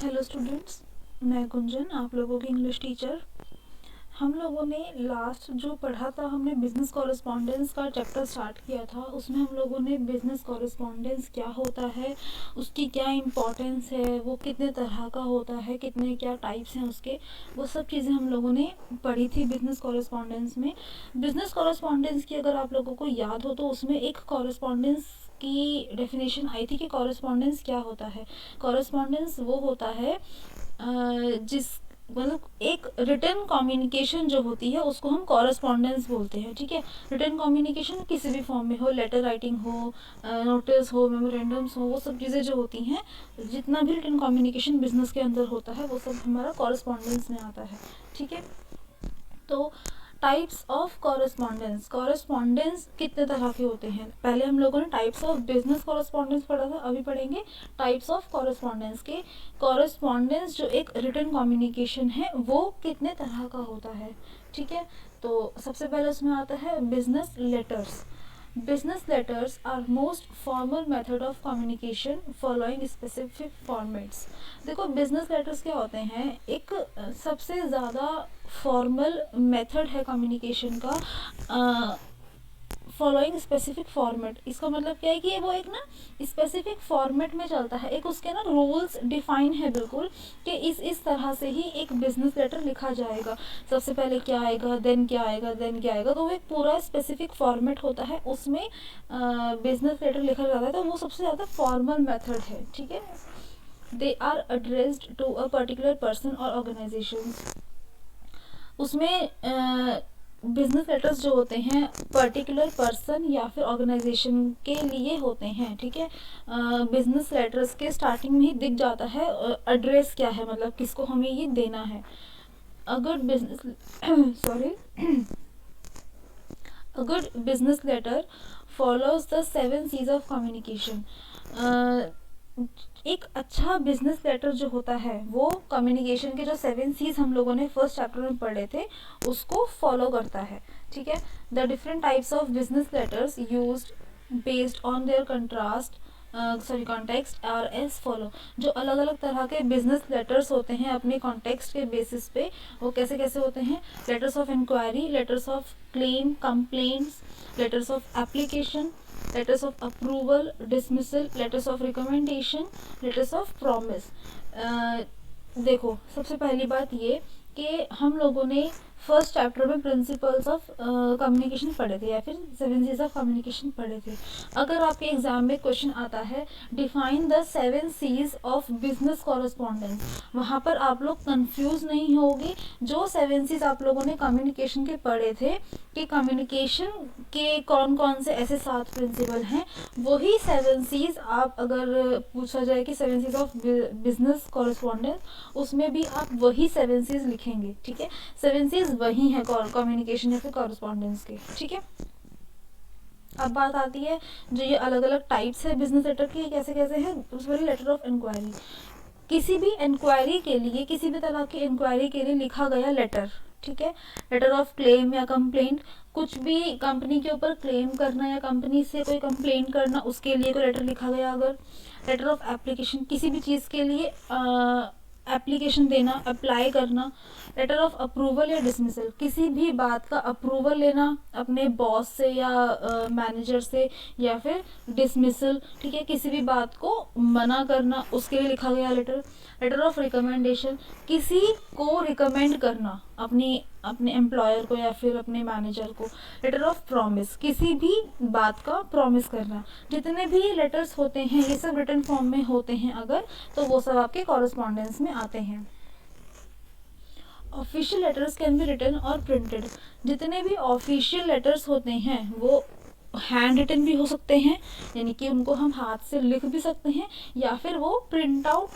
Hello students, मैं गुंजन, आप लोगों की इंग्लिश टीचर। हम लोगों ने लास्ट जो पढ़ा था, हमने बिजनेस कॉरेस्पॉन्डेंस का चैप्टर स्टार्ट किया था। उसमें हम लोगों ने बिजनेस कॉरेस्पॉन्डेंस क्या होता है, उसकी क्या इम्पोर्टेंस है, वो कितने तरह का होता है, कितने क्या टाइप्स हैं उसके, वो सब चीज़ें हम लोगों ने पढ़ी थी बिजनेस कॉरेस्पॉन्डेंस में। बिजनेस कॉरेस्पॉन्डेंस की अगर आप लोगों को याद हो तो उसमें एक कॉरेस्पॉन्डेंस की डेफिनेशन आई थी कि कॉरेस्पॉन्डेंस क्या होता है। कॉरेस्पॉन्डेंस वो होता है जिस मतलब एक रिटन कम्युनिकेशन जो होती है उसको हम कॉरेस्पॉन्डेंस बोलते हैं। ठीक है, रिटन कम्युनिकेशन किसी भी फॉर्म में हो, लेटर राइटिंग हो, नोटिस हो, मेमोरेंडम्स हो, वो सब चीज़ें जो होती हैं, जितना भी रिटन कम्युनिकेशन बिजनेस के अंदर होता है वो सब हमारा कॉरेस्पॉन्डेंस में आता है। ठीक है, तो टाइप्स ऑफ कॉरेस्पॉन्डेंस। कॉरेस्पॉन्डेंस कितने तरह के होते हैं, पहले हम लोगों ने टाइप्स ऑफ बिजनेस कॉरेस्पॉन्डेंस पढ़ा था, अभी पढ़ेंगे टाइप्स ऑफ कॉरेस्पॉन्डेंस के। कॉरेस्पॉन्डेंस जो एक रिटन कम्युनिकेशन है वो कितने तरह का होता है। ठीक है, तो सबसे पहले उसमें आता है business letters. Business letters are most formal method of communication following specific formats। देखो बिजनेस लेटर्स क्या होते हैं, एक सबसे ज़्यादा फॉर्मल मेथड है कम्युनिकेशन का, फॉलोइंग स्पेसिफिक फॉर्मेट। इसका मतलब क्या है कि वो एक ना स्पेसिफिक फॉर्मेट में चलता है, एक उसके ना रूल्स डिफाइन है बिल्कुल कि इस तरह से ही एक बिजनेस लेटर लिखा जाएगा। सबसे पहले क्या आएगा, देन क्या आएगा, देन क्या आएगा, तो वो एक पूरा स्पेसिफिक फॉर्मेट होता है, उसमें बिजनेस लेटर लिखा जाता है। तो वो सबसे ज़्यादा फॉर्मल मेथड है। ठीक है, they are addressed to a particular person or organisation. उसमें बिजनेस लेटर्स जो होते हैं पर्टिकुलर पर्सन या फिर ऑर्गेनाइजेशन के लिए होते हैं। ठीक है, बिजनेस लेटर्स के स्टार्टिंग में ही दिख जाता है एड्रेस क्या है, मतलब किसको हमें ये देना है। अगर business sorry A good business letter follows the 7 C's of communication। एक अच्छा बिजनेस लेटर जो होता है वो कम्युनिकेशन के जो 7 C's हम लोगों ने फर्स्ट चैप्टर में पढ़े थे उसको फॉलो करता है। ठीक है, the different types of business letters used based on their contrast context are as follow. जो अलग अलग तरह के बिजनेस लेटर्स होते हैं अपने कॉन्टेक्स्ट के बेसिस पे, वो कैसे कैसे होते हैं। Letters of inquiry, letters of claim, complaints, letters of application, letters of approval, dismissal, letters of recommendation, letters of promise. देखो सबसे पहली बात ये कि हम लोगों ने फर्स्ट चैप्टर में प्रिंसिपल्स ऑफ कम्युनिकेशन पढ़े थे या फिर 7 C's ऑफ कम्युनिकेशन पढ़े थे। अगर आपके एग्जाम में क्वेश्चन आता है define the 7 C's of business correspondence, वहाँ पर आप लोग कंफ्यूज नहीं होगे। जो 7 C's आप लोगों ने कम्युनिकेशन के पढ़े थे कि कम्युनिकेशन के कौन कौन से ऐसे 7 प्रिंसिपल हैं, वही 7 C's आप अगर पूछा जाए कि 7 C's ऑफ बिजनेस कॉरेस्पॉन्डेंस, उसमें भी आप वही 7 C's लिखेंगे। ठीक है, 7 C's वही है कम्युनिकेशन या फिर कॉरेस्पॉन्डेंस के। ठीक है, अब बात आती है जो ये अलग अलग टाइप्स है बिजनेस लेटर की, कैसे कैसे हैं। उसमें लेटर ऑफ इंक्वायरी, किसी भी इंक्वायरी के लिए, किसी भी तरह की इंक्वायरी के लिए लिखा गया लेटर। ठीक है, लेटर ऑफ क्लेम या कंप्लेंट, कुछ भी कंपनी के ऊपर क्लेम करना या कंपनी से कोई कंप्लेंट करना, उसके लिए कोई लेटर लिखा गया अगर। लेटर ऑफ एप्लीकेशन, किसी भी चीज़ के लिए एप्लीकेशन देना, अप्लाई करना। लेटर ऑफ अप्रूवल या डिसमिसल, किसी भी बात का अप्रूवल लेना अपने बॉस से या मैनेजर से, या फिर डिसमिसल, ठीक है, किसी भी बात को मना करना, उसके लिए लिखा गया लेटर। लेटर ऑफ रिकमेंडेशन, किसी को रिकमेंड करना अपने एम्प्लॉयर को या फिर अपने मैनेजर को। लेटर ऑफ प्रॉमिस, किसी भी बात का प्रॉमिस करना। जितने भी लेटर्स होते हैं ये सब रिटन फॉर्म में होते हैं अगर, तो वो सब आपके कॉरेस्पॉन्डेंस में आते हैं। Official letters can be written और प्रिंटेड, जितने भी ऑफिशियल लेटर्स होते हैं वो हैंड रिटन भी हो सकते हैं, यानी कि उनको हम हाथ से लिख भी सकते हैं, या फिर वो प्रिंट आउट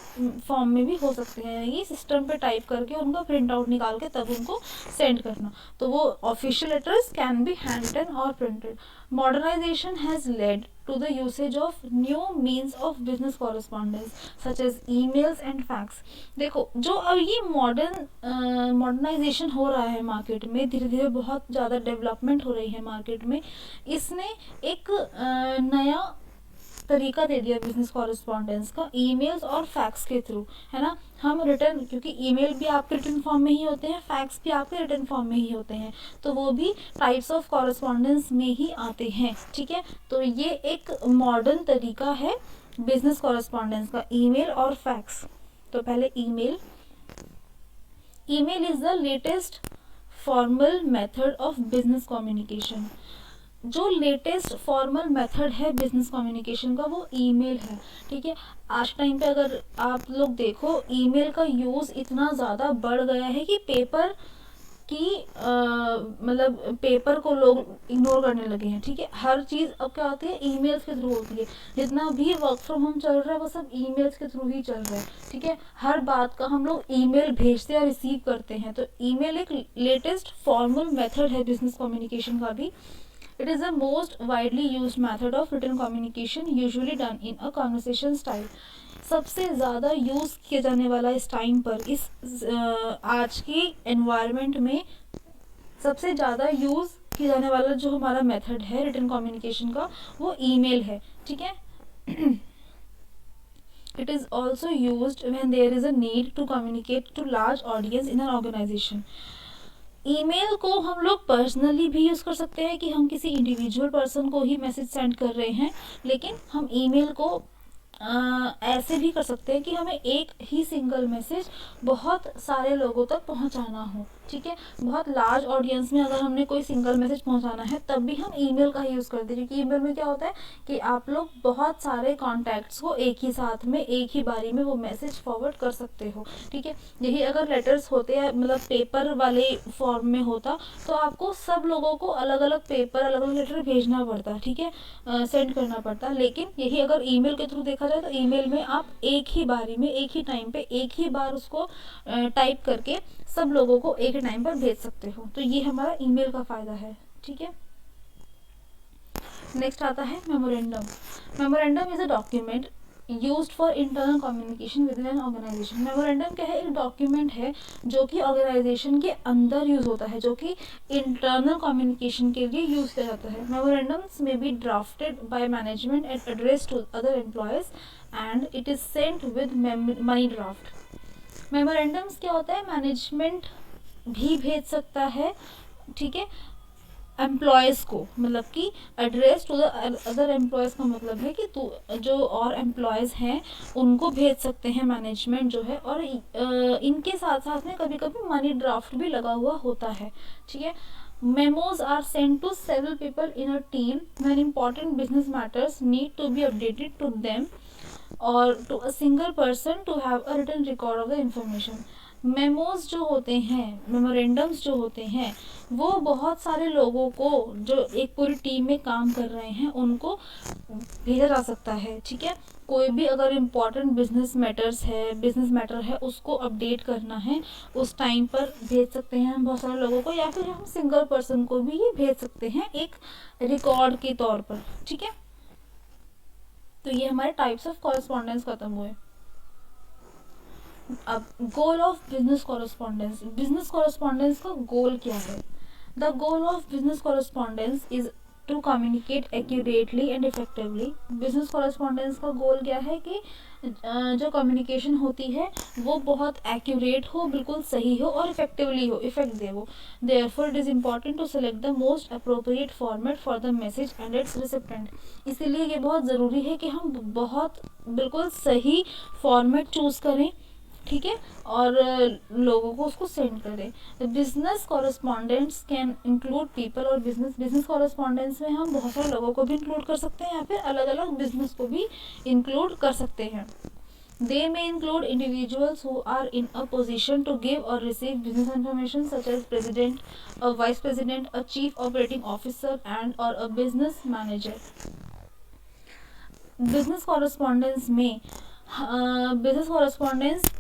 फॉर्म में भी हो सकते हैं, यानी कि सिस्टम पे टाइप करके उनका प्रिंट आउट निकाल के तब उनको सेंड करना। तो वो official letters can be handwritten और printed. Modernisation has led to the usage of new means of business correspondence such as emails and fax। देखो जो अब ये मॉडर्नाइजेशन हो रहा है मार्केट में, धीरे धीरे बहुत ज़्यादा डेवलपमेंट हो रही है मार्केट में, इसने एक नया तरीका दे दिया बिजनेस कॉरेस्पॉन्डेंस का, ईमेल्स और फैक्स के थ्रू, है ना। हम रिटर्न, क्योंकि ईमेल भी आपके रिटर्न फॉर्म में ही होते हैं, फैक्स भी आपके रिटर्न फॉर्म में ही होते हैं, तो वो भी टाइप्स ऑफ कॉरेस्पॉन्डेंस में ही आते हैं, ठीक है। तो ये एक मॉडर्न तरीका है बिजनेस कॉरेस्पॉन्डेंस का, ईमेल और फैक्स। तो पहले email is the latest formal method of business communication. जो लेटेस्ट फॉर्मल मेथड है बिजनेस कम्युनिकेशन का वो ईमेल है, ठीक है। आज टाइम पे अगर आप लोग देखो, ईमेल का यूज़ इतना ज़्यादा बढ़ गया है कि पेपर की मतलब पेपर को लोग इग्नोर करने लगे हैं, ठीक है। हर चीज़ अब क्या होती है, ईमेल्स के थ्रू होती है। जितना भी वर्क फ्रॉम होम चल रहा है वो सब ईमेल्स के थ्रू ही चल रहा है, ठीक है। हर बात का हम लोग ईमेल भेजते और रिसीव करते हैं, तो ईमेल एक लेटेस्ट फॉर्मल मेथड है बिजनेस कम्युनिकेशन का भी। It is the most widely used method of written communication, usually done in a conversation style. सबसे ज़्यादा यूज़ किया जाने वाला इस टाइम पर, इस आज की एनवायरनमेंट में सबसे ज़्यादा यूज़ किया जाने वाला जो हमारा मेथड है रिटन कम्युनिकेशन का, वो ईमेल है, ठीक है। It is also used when there is a need to communicate to large audience in an organization. Email को हम लोग पर्सनली भी यूज़ कर सकते हैं कि हम किसी इंडिविजुअल पर्सन को ही मैसेज सेंड कर रहे हैं, लेकिन हम ईमेल को ऐसे भी कर सकते हैं कि हमें एक ही सिंगल मैसेज बहुत सारे लोगों तक पहुंचाना हो, ठीक है। बहुत लार्ज ऑडियंस में अगर हमने कोई सिंगल मैसेज पहुंचाना है तब भी हम ईमेल का यूज़ करते हैं, क्योंकि ईमेल में क्या होता है कि आप लोग बहुत सारे कॉन्टैक्ट्स को एक ही साथ में एक ही बारी में वो मैसेज फॉरवर्ड कर सकते हो, ठीक है। यही अगर लेटर्स होते हैं, मतलब पेपर वाले फॉर्म में होता, तो आपको सब लोगों को अलग अलग पेपर, अलग अलग लेटर भेजना पड़ता, ठीक है, सेंड करना पड़ता। लेकिन यही अगर ईमेल के थ्रू देखा जाए तो ईमेल में आप एक ही बारी में, एक ही टाइम पे, एक ही बार उसको टाइप करके सब लोगों को एक ही टाइम पर भेज सकते हो। तो ये हमारा ईमेल का फ़ायदा है, ठीक है। नेक्स्ट आता है memorandum. Memorandum is a document used for internal communication within an organisation. Memorandum क्या है, एक डॉक्यूमेंट है जो कि ऑर्गेनाइजेशन के अंदर यूज होता है, जो कि इंटरनल कम्युनिकेशन के लिए यूज किया जाता है। मेमोरेंडम्स में be drafted by management and address to other employees and it is sent with money draft. Memorandums क्या होता है, मैनेजमेंट भी भेज सकता है, ठीक है, एम्प्लॉयज़ को, मतलब कि address to the other employees का मतलब है कि जो और एम्प्लॉयज़ हैं उनको भेज सकते हैं मैनेजमेंट जो है, और इनके साथ साथ में कभी कभी मनी ड्राफ्ट भी लगा हुआ होता है, ठीक है। Memos are sent to several people in a team when important business matters need to be updated to them or to a single person to have a written record of the information. Memos जो होते हैं, memorandums जो होते हैं, वो बहुत सारे लोगों को जो एक पूरी टीम में काम कर रहे हैं उनको भेजा जा सकता है, ठीक है। कोई भी अगर इम्पॉर्टेंट बिजनेस मैटर है उसको अपडेट करना है, उस टाइम पर भेज सकते हैं हम बहुत सारे लोगों को, या फिर हम सिंगल पर्सन को भी ये भेज सकते हैं एक रिकॉर्ड के तौर पर, ठीक है। तो ये हमारे टाइप्स ऑफ कॉरेस्पॉन्डेंस खत्म हुए। अब goal of business correspondence. Business correspondence का गोल क्या है? The goal of business correspondence is to communicate accurately and effectively. Business correspondence का गोल क्या है कि जो कम्युनिकेशन होती है वो बहुत एक्यूरेट हो, बिल्कुल सही हो और इफेक्टिवली हो, इफेक्ट दे वो। Therefore it is important to select the most appropriate format for the message and its recipient. इसीलिए ये बहुत ज़रूरी है कि हम बहुत बिल्कुल सही फॉर्मेट चूज़ करें, ठीक है, और लोगों को उसको सेंड करें। Business correspondents can include people और बिजनेस कॉरेस्पॉन्डेंट्स में हम बहुत सारे लोगों को भी इंक्लूड कर सकते हैं या फिर अलग अलग बिजनेस को भी इंक्लूड कर सकते हैं। They may include individuals who are in a position to give or receive business information such as president, a vice president, a chief operating officer and or a business manager. Business correspondence में business correspondence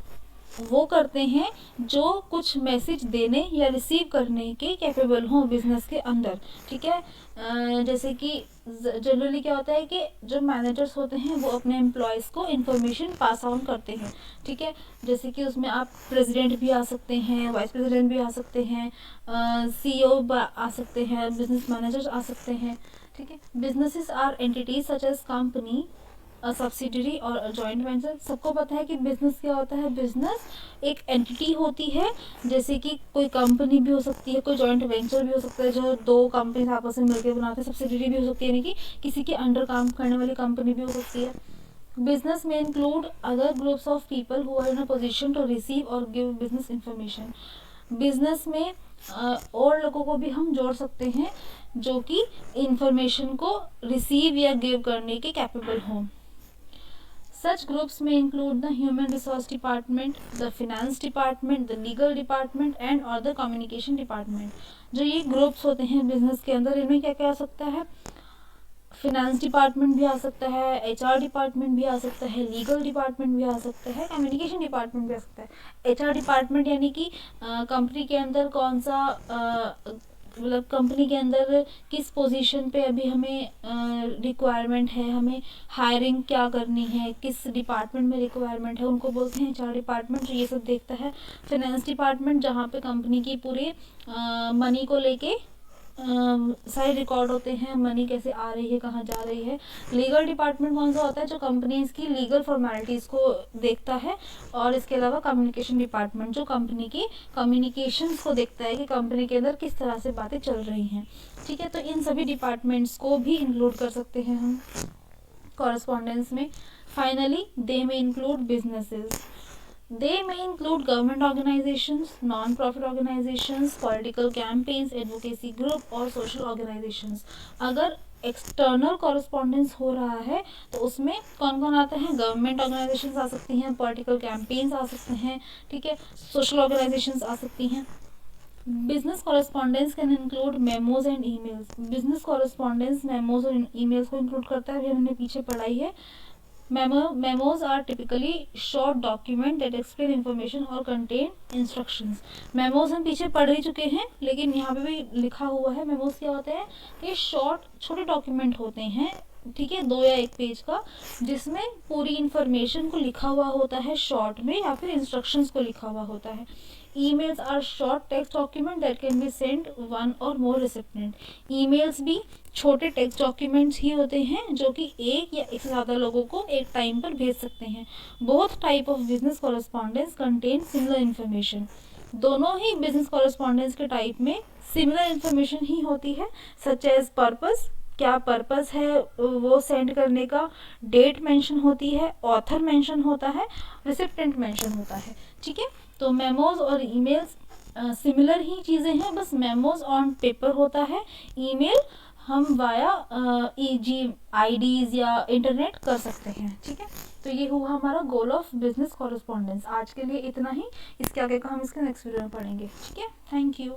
वो करते हैं जो कुछ message देने या receive करने के कैपेबल हों बिजनेस के अंदर, ठीक है। जैसे कि जनरली क्या होता है कि जो मैनेजर्स होते हैं वो अपने एम्प्लॉयज़ को इन्फॉर्मेशन पास ऑन करते हैं, ठीक है। जैसे कि उसमें आप प्रेसिडेंट भी आ सकते हैं, वाइस प्रेसिडेंट भी आ सकते हैं, CEO आ सकते हैं, बिजनेस मैनेजर्स आ सकते हैं, ठीक है। Businesses are entities such as company subsidiary or joint venture. सबको पता है कि बिजनेस क्या होता है। बिजनेस एक एंटिटी होती है, जैसे कि कोई कंपनी भी हो सकती है, कोई जॉइंट वेंचर भी हो सकता है जो दो कंपनी आपस में मिलकर बनाते हैं। सब्सिडरी भी हो सकती है, यानी कि किसी के अंडर काम करने वाली कंपनी भी हो सकती है। बिजनेस में include other groups of people who are in a position to receive or give business information. Business में और लोगों को भी हम जोड़ सकते हैं जो कि इंफॉर्मेशन को रिसीव या गिव करने के कैपेबल हों। Such groups may include the human resource department, the finance department, the legal department and or the communication department। जो ये ग्रुप्स होते हैं बिजनेस के अंदर, इनमें क्या क्या आ सकता है। फिनेंस डिपार्टमेंट भी आ सकता है, एचआर डिपार्टमेंट भी आ सकता है, लीगल डिपार्टमेंट भी आ सकता है, कम्युनिकेशन डिपार्टमेंट भी आ सकता है। एचआर डिपार्टमेंट यानी कि कंपनी के अंदर कौन सा मतलब कंपनी के अंदर किस पोजीशन पे अभी हमें रिक्वायरमेंट है, हमें हायरिंग क्या करनी है, किस डिपार्टमेंट में रिक्वायरमेंट है, उनको बोलते हैं एचआर डिपार्टमेंट, जो ये सब देखता है। फाइनेंस डिपार्टमेंट जहाँ पे कंपनी की पूरे मनी को लेके सारे रिकॉर्ड होते हैं, मनी कैसे आ रही है, कहाँ जा रही है। लीगल डिपार्टमेंट कौन सा होता है, जो कंपनीज की लीगल फॉर्मेलिटीज़ को देखता है। और इसके अलावा कम्युनिकेशन डिपार्टमेंट जो कंपनी की कम्युनिकेशंस को देखता है कि कंपनी के अंदर किस तरह से बातें चल रही हैं। ठीक है, तो इन सभी डिपार्टमेंट्स को भी इंक्लूड कर सकते हैं हम कॉरेस्पॉन्डेंस में। फाइनली दे में include businesses. They may include government organizations, non-profit organizations, political campaigns, advocacy group और social organizations। अगर एक्सटर्नल कॉरेस्पॉन्डेंस हो रहा है तो उसमें कौन कौन आते हैं। गवर्नमेंट ऑर्गेनाइजेशंस आ सकती हैं, पॉलिटिकल कैंपेन्स आ सकते हैं, ठीक है, सोशल ऑर्गेनाइजेशंस आ सकती हैं। Business correspondence can include memos and emails. Business correspondence memos और ईमेल्स को इंक्लूड करता है, अभी हमने पीछे पढ़ाई है। Memos are typically short document that explain information or contain instructions। Memos हम पीछे पढ़ ही चुके हैं, लेकिन यहाँ पे भी लिखा हुआ है। मेमोज क्या होते हैं कि शॉर्ट छोटे डॉक्यूमेंट होते हैं, ठीक है, 2 या 1 पेज का, जिसमें पूरी इंफॉर्मेशन को लिखा हुआ होता है शॉर्ट में, या फिर इंस्ट्रक्शंस को लिखा हुआ होता है। Emails are short text document that can be send one or more recipient. Emails भी छोटे टेक्स्ट डॉक्यूमेंट्स ही होते हैं जो कि एक या एक से ज़्यादा लोगों को एक टाइम पर भेज सकते हैं। Both type of business correspondence contain similar information. दोनों ही बिजनेस कॉरेस्पॉन्डेंस के टाइप में सिमिलर इन्फॉर्मेशन ही होती है, सच एज पर्पस, क्या पर्पस है वो सेंड करने का, डेट मेंशन होती है, ऑथर मेंशन होता है, रिसिपिएंट मेंशन होता है। ठीक है, तो मेमोज और ईमेल्स सिमिलर ही चीज़ें हैं, बस मेमोज ऑन पेपर होता है, ईमेल हम वाया IDs या इंटरनेट कर सकते हैं। ठीक है, तो ये हुआ हमारा गोल ऑफ बिजनेस कॉरेस्पॉन्डेंस। आज के लिए इतना ही, इसके आगे का हम इसके नेक्स्ट वीडियो में पढ़ेंगे। ठीक है, थैंक यू।